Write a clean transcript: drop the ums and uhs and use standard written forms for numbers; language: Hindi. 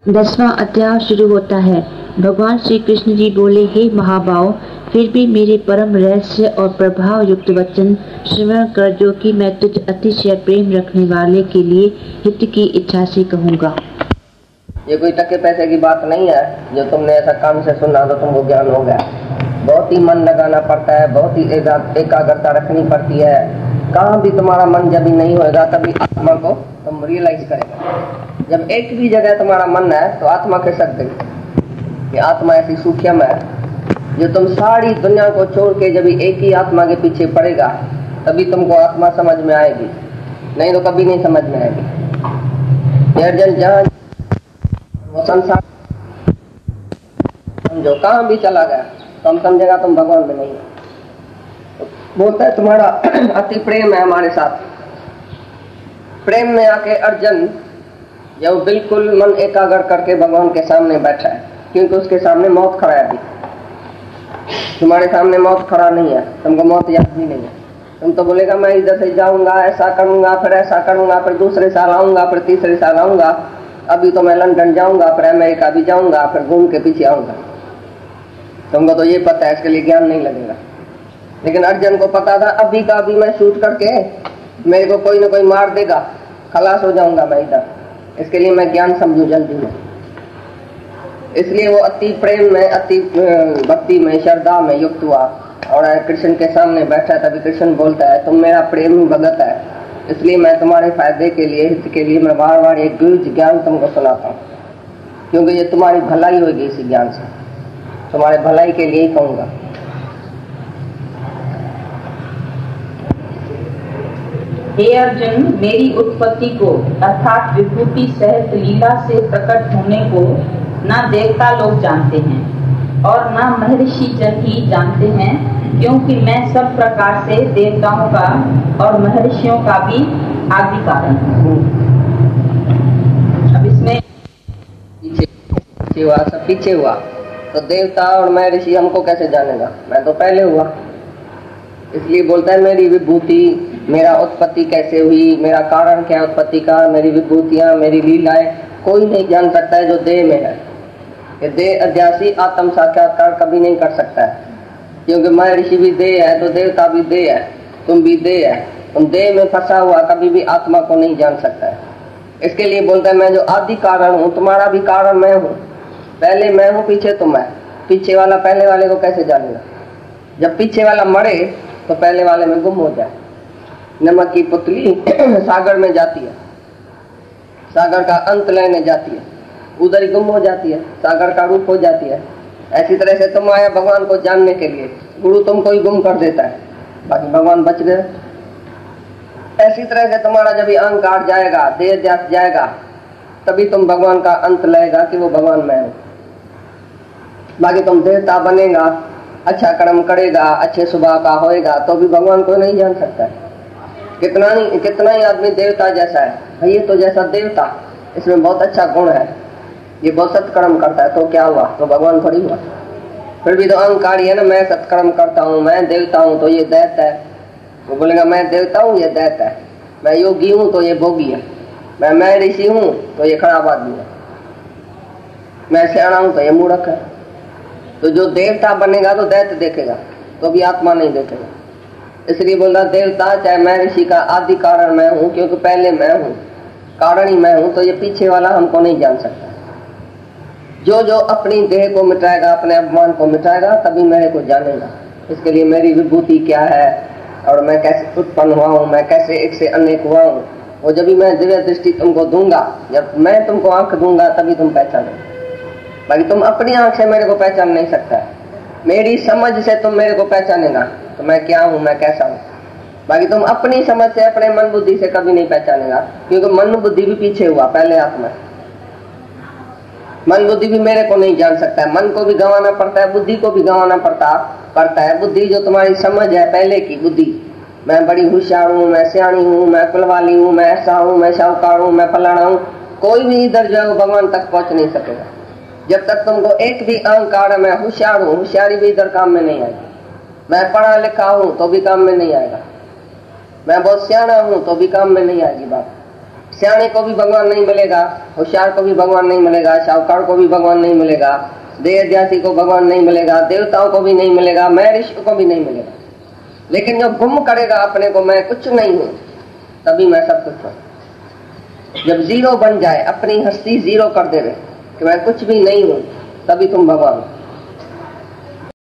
10वां अध्याय शुरू होता है। भगवान श्री कृष्ण जी बोले, हे महाभाव, फिर भी मेरे परम रहस्य और प्रभाव युक्त वचन श्रवण कर, जो कि मैं तुझ अतिशय प्रेम रखने वाले के लिए हित की इच्छा से कहूँगा। ये कोई टके पैसे की बात नहीं है। जो तुमने ऐसा कान से सुना तो तुमको ज्ञान हो गया। बहुत ही मन लगाना पड़ता है, बहुत ही एकाग्रता रखनी पड़ती है। कहाँ भी तुम्हारा मन जब भी नहीं होगा तभी आत्मा को तुम रियलाइज करेगा। जब एक भी जगह तुम्हारा मन है तो आत्मा खिसक गई। कि आत्मा ऐसी सूक्ष्म है, जो तुम सारी दुनिया को छोड़ के जब एक ही आत्मा के पीछे पड़ेगा तभी तुमको आत्मा समझ में आएगी, नहीं तो कभी नहीं समझ में आएगी। अर्जुन जहाँ वो संसार समझो कहाँ भी चला गया तो हम समझेगा तुम भगवान में नहीं हो। बोलता है तुम्हारा अति प्रेम है हमारे साथ। प्रेम में आके अर्जुन जब बिल्कुल मन एकाग्र करके भगवान के सामने बैठा है, क्योंकि उसके सामने मौत खड़ा है। अभी तुम्हारे सामने मौत खड़ा नहीं है, तुमको मौत याद भी नहीं है। तुम तो बोलेगा मैं इधर से जाऊंगा, ऐसा करूंगा, फिर ऐसा करूंगा, फिर दूसरे साल आऊंगा, फिर तीसरे साल आऊंगा। अभी तो मैं लंदन जाऊंगा, फिर अमेरिका भी जाऊंगा, फिर घूम के पीछे आऊंगा। तुमको तो ये पता है, इसके लिए ज्ञान नहीं लगेगा। लेकिन अर्जुन को पता था अभी का अभी मैं शूट करके मेरे को कोई ना कोई मार देगा, खलास हो जाऊंगा मैं इधर। इसके लिए मैं ज्ञान समझू जल्दी में। इसलिए वो अति प्रेम में, अति भक्ति में, श्रद्धा में युक्त हुआ और कृष्ण के सामने बैठा। तभी कृष्ण बोलता है तुम मेरा प्रेम भगत है, इसलिए मैं तुम्हारे फायदे के लिए, हित के लिए मैं बार बार एक गुज ज्ञान तुमको सुनाता हूँ, क्योंकि ये तुम्हारी भलाई होगी। इसी ज्ञान से तुम्हारे भलाई के लिए ही कहूंगा। हे अर्जुन, मेरी उत्पत्ति को अर्थात विभूति सहित लीला से प्रकट होने को न देवता लोग जानते हैं और न महर्षि जन ही जानते हैं, क्योंकि मैं सब प्रकार से देवताओं का और महर्षियों का भी आदि कारण हूँ। अब इसमें पीछे हुआ तो देवता और महर्षि हमको कैसे जानेगा? मैं तो पहले हुआ। इसलिए बोलता है मेरी विभूति, मेरा उत्पत्ति कैसे हुई, मेरा कारण क्या उत्पत्ति का, मेरी विभूतियां, मेरी लीलाएं कोई नहीं जान सकता है जो देह में है। ये देह अध्यासी आत्म साक्षात्कार कभी नहीं कर सकता है, क्योंकि महर्षि भी देह है तो देवता भी देह है, तुम भी देह है। तुम देह में फंसा हुआ कभी भी आत्मा को नहीं जान सकता है। इसके लिए बोलता है मैं जो आदि कारण हूँ, तुम्हारा भी कारण मैं हूँ। पहले मैं हूँ, पीछे तुम है। पीछे वाला पहले वाले को कैसे जानेगा? जब पीछे वाला मरे तो पहले वाले में गुम हो जाए। नमक की पुतली सागर में जाती है, सागर का अंत लेने जाती है, उधर ही गुम हो जाती है, सागर का रूप हो जाती है। ऐसी तरह से तुम आया भगवान को जानने के लिए, गुरु तुमको ही गुम कर देता है, बाकी भगवान बच गए। ऐसी तरह से तुम्हारा जब अहंकार जाएगा, देह ध्यास जाएगा, तभी तुम भगवान का अंत लेगा कि वो भगवान मैं हूं। बाकी तुम देवता बनेगा, अच्छा कर्म करेगा, अच्छे स्वभाव का होएगा, तो भी भगवान को नहीं जान सकता है। कितना ही आदमी देवता जैसा है, भाई तो जैसा देवता, इसमें बहुत अच्छा गुण है, ये बहुत सत्कर्म करता है, तो क्या हुआ? तो भगवान थोड़ी हुआ। फिर भी तो अहंकारी है ना, मैं सत्कर्म करता हूँ, मैं देवता हूँ, तो ये दैत्य है। वो बोलेगा मैं देवता हूँ, ये दैत्य है। मैं योगी हूँ तो ये भोगी है। मैं ऋषि हूँ तो ये खराब आदमी है। मैं सियाना हूँ तो ये मूर्ख है। तो जो देवता बनेगा तो दैत्य देखेगा, तो भी आत्मा नहीं देखेगा। इसलिए बोलता देवता चाहे मैं ऋषि का आदि कारण मैं हूँ, क्योंकि पहले मैं हूँ, कारण ही मैं हूँ, तो ये पीछे वाला हमको नहीं जान सकता। जो जो अपनी देह को मिटाएगा, अपने अभिमान को मिटाएगा, तभी मेरे को जानेगा। इसके लिए मेरी विभूति क्या है और मैं कैसे उत्पन्न हुआ हूँ, मैं कैसे एक से अनेक हुआ हूँ, वो जब भी मैं दिव्य दृष्टि तुमको दूंगा, जब मैं तुमको आंख दूंगा तभी तुम पहचानोगे। बाकी तुम अपनी आंख से मेरे को पहचान नहीं सकता है। मेरी समझ से तुम मेरे को पहचानेगा तो मैं क्या हूँ, मैं कैसा हूँ। बाकी तुम अपनी समझ से, अपने मन बुद्धि से कभी नहीं पहचानेगा, क्योंकि मन बुद्धि भी पीछे हुआ, पहले आत्मा। मन बुद्धि भी मेरे को नहीं जान सकता है। मन को भी गंवाना पड़ता है, बुद्धि को भी गंवाना पड़ता है। बुद्धि जो तुम्हारी समझ है, पहले की बुद्धि, मैं बड़ी होशियार हूँ, मैं सियाणी हूँ, मैं कुलवाली हूँ, मैं ऐसा हूँ, मैं शाहूकार हूँ, मैं फलाना हूँ, कोई भी इधर जो है भगवान तक पहुंच नहीं सकेगा। जब तक तुमको एक भी अहंकार मैं होशियार हूँ, होशियारी भी इधर काम में नहीं आएगी। मैं पढ़ा लिखा हूँ तो भी काम में नहीं आएगा। मैं बहुत सियाना हूँ तो भी काम में नहीं आएगी बात। सियाने को भी भगवान नहीं मिलेगा, होशियार को भी भगवान नहीं मिलेगा, शाहूकार को भी भगवान नहीं मिलेगा, देहध्यासी को भगवान नहीं मिलेगा, देवताओं को भी नहीं मिलेगा, मैं ऋषि को भी नहीं मिलेगा। लेकिन जब गुम करेगा अपने को, मैं कुछ नहीं हूं, तभी मैं सब कुछ हूं। जब जीरो बन जाए, अपनी हस्ती जीरो कर दे कि मैं कुछ भी नहीं हूं, तभी तुम भगवान हो।